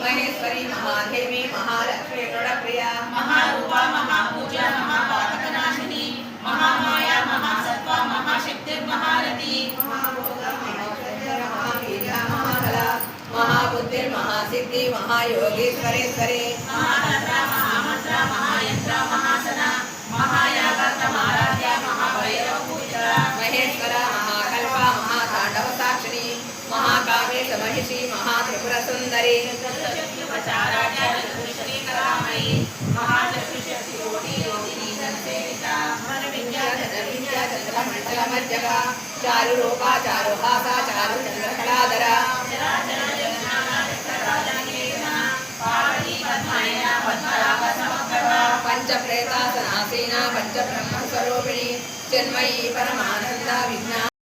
महेश्वरी महादेवी महालक्ष्मी प्रणप्रिया महारूपा महापूजा महापातकनाशिनी महामाया महासत्वा महाशक्तिर्महारथी महाबुद्धि महासिद्धि महायोगेश्वरेश्वरी महातंत्रा महामंत्रा महायंत्रा महासना महायागात्रमाराध्या महाभैरव पूजिता महेश्वरा महाकल्पा महातांडव साक्षिणी महाकामेश महिषी महात्रिपुर सुंदरी चतुर्चाराढ्या चतुश्री कलामयी महाचतुष्षष्टि कोटि योगिनी जनसेविता विद्या चंद्रमंडल मध्यगा चारु रूपा चारु हासा चारु चंद्रकलाधरा चराचर जगन्नाथ पार्वती पद्मायना पद्मराग समग्रहा पंच प्रेतासनासीना पंच ब्रह्म स्वरूपिणी चिन्मयी परमानंद विज्ञान